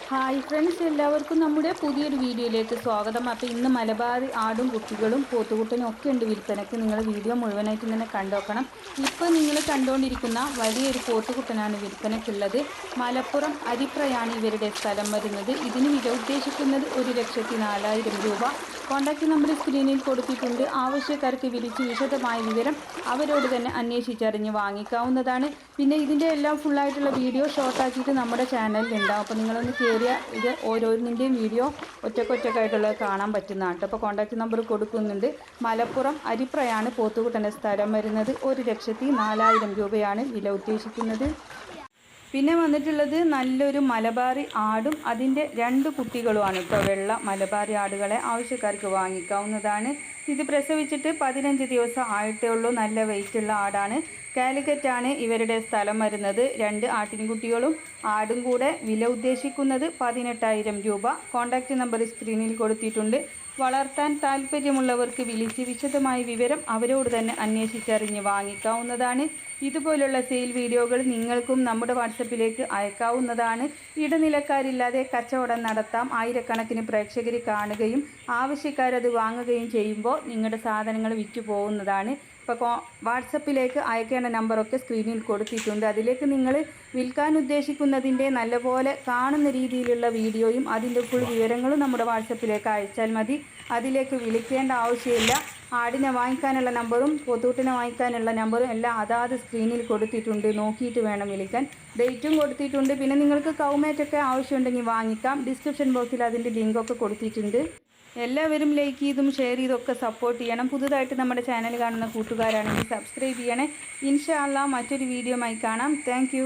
Hi friends, എല്ലാവർക്കും നമ്മുടെ പുതിയൊരു വീഡിയോയിലേക്ക് സ്വാഗതം. അപ്പോൾ ഇന്ന് മലബാർ ആടും കുട്ടികളും പോത്തുകുട്ടനും ഒക്കെ ഉണ്ട് വിൽപ്പനയ്ക്ക്. നിങ്ങൾ വീഡിയോ മുഴുവനായിട്ട് തന്നെ കണ്ടുനോക്കണം. ഇപ്പോൾ നിങ്ങൾ കണ്ടുകൊണ്ടിരിക്കുന്ന വലിയൊരു പോത്തുകുട്ടനാണ് വിൽപ്പനയ്ക്കുള്ളത്. മലപ്പുറം അരിപ്രയാണ് ഇവരുടെ സ്ഥലം വരുന്നത്. ഇതിന് വില ഉദ്ദേശിക്കുന്നത് 1,04,000 രൂപ. കോൺടാക്റ്റ് നമ്പർ സ്ക്രീനിൽ കൊടുത്തിട്ടുണ്ട്. ആവശ്യക്കാർക്ക് വിളിച്ച് വിശദമായ വിവരം അവരോട് തന്നെ അന്വേഷിച്ചറിഞ്ഞ് വാങ്ങിക്കാവുന്നതാണ്. പിന്നെ ഇതിൻ്റെ എല്ലാം ഫുള്ളായിട്ടുള്ള വീഡിയോ ഷോർട്ടാക്കിയിട്ട് നമ്മുടെ ചാനലിൽ ഉണ്ടാവും. അപ്പോൾ നിങ്ങളൊന്ന് കയറിയ ഇത് ഓരോന്നിൻ്റെയും വീഡിയോ ഒറ്റക്കൊറ്റക്കായിട്ടുള്ളത് കാണാൻ പറ്റുന്നതാണ്. അപ്പോൾ കോൺടാക്റ്റ് നമ്പർ കൊടുക്കുന്നുണ്ട്. മലപ്പുറം അരിപ്രയാണ് പോത്തുകുട്ടൻ്റെ സ്ഥലം വരുന്നത്. 1,04,000 രൂപയാണ് വില ഉദ്ദേശിക്കുന്നത്. പിന്നെ വന്നിട്ടുള്ളത് നല്ലൊരു മലബാറി ആടും അതിൻ്റെ 2 കുട്ടികളുമാണ് കേട്ടോ. വെള്ള മലബാറി ആടുകളെ ആവശ്യക്കാർക്ക് വാങ്ങിക്കാവുന്നതാണ്. ഇത് പ്രസവിച്ചിട്ട് 15 ദിവസം ആയിട്ടേ ഉള്ളൂ. നല്ല വെയിറ്റുള്ള ആടാണ്. കാലിക്കറ്റാണ് ഇവരുടെ സ്ഥലം വരുന്നത്. 2 ആട്ടിൻകുട്ടികളും ആടും കൂടെ വില ഉദ്ദേശിക്കുന്നത് 18,000 രൂപ. കോൺടാക്റ്റ് നമ്പർ സ്ക്രീനിൽ കൊടുത്തിട്ടുണ്ട്. വളർത്താൻ താല്പര്യമുള്ളവർക്ക് വിളിച്ച് വിശദമായ വിവരം അവരോട് തന്നെ അന്വേഷിച്ചറിഞ്ഞ് വാങ്ങിക്കാവുന്നതാണ്. ഇതുപോലുള്ള സെയിൽ വീഡിയോകൾ നിങ്ങൾക്കും നമ്മുടെ വാട്സപ്പിലേക്ക് അയക്കാവുന്നതാണ്. ഇടനിലക്കാരില്ലാതെ കച്ചവടം നടത്താം. ആയിരക്കണക്കിന് പ്രേക്ഷകർ കാണുകയും ആവശ്യക്കാരത് വാങ്ങുകയും ചെയ്യുമ്പോൾ നിങ്ങളുടെ സാധനങ്ങൾ വിറ്റു പോകുന്നതാണ്. ഇപ്പോൾ വാട്സപ്പിലേക്ക് അയക്കേണ്ട നമ്പറൊക്കെ സ്ക്രീനിൽ കൊടുത്തിട്ടുണ്ട്. അതിലേക്ക് നിങ്ങൾ വിൽക്കാൻ ഉദ്ദേശിക്കുന്നതിൻ്റെ നല്ലപോലെ കാണുന്ന രീതിയിലുള്ള വീഡിയോയും അതിൻ്റെ ഫുൾ വിവരങ്ങളും നമ്മുടെ വാട്സപ്പിലേക്ക് അയച്ചാൽ മതി. അതിലേക്ക് വിളിക്കേണ്ട ആവശ്യമില്ല. ആടിനെ വാങ്ങിക്കാനുള്ള നമ്പറും പോത്തൂട്ടിനെ വാങ്ങിക്കാനുള്ള നമ്പറും എല്ലാം അതാത് സ്ക്രീനിൽ കൊടുത്തിട്ടുണ്ട്. നോക്കിയിട്ട് വേണം വിളിക്കാൻ. ഡേറ്റും കൊടുത്തിട്ടുണ്ട്. പിന്നെ നിങ്ങൾക്ക് കൗമേറ്റൊക്കെ ആവശ്യമുണ്ടെങ്കിൽ വാങ്ങിക്കാം. ഡിസ്ക്രിപ്ഷൻ ബോക്സിൽ അതിൻ്റെ ലിങ്കൊക്കെ കൊടുത്തിട്ടുണ്ട്. എല്ലാവരും ലൈക്ക് ചെയ്തും ഷെയർ ചെയ്തൊക്കെ സപ്പോർട്ട് ചെയ്യണം. പുതുതായിട്ട് നമ്മുടെ ചാനൽ കാണുന്ന കൂട്ടുകാരാണെങ്കിൽ സബ്സ്ക്രൈബ് ചെയ്യണേ. ഇൻഷാ അല്ലാഹ് മറ്റൊരു വീഡിയോയുമായി കാണാം. താങ്ക്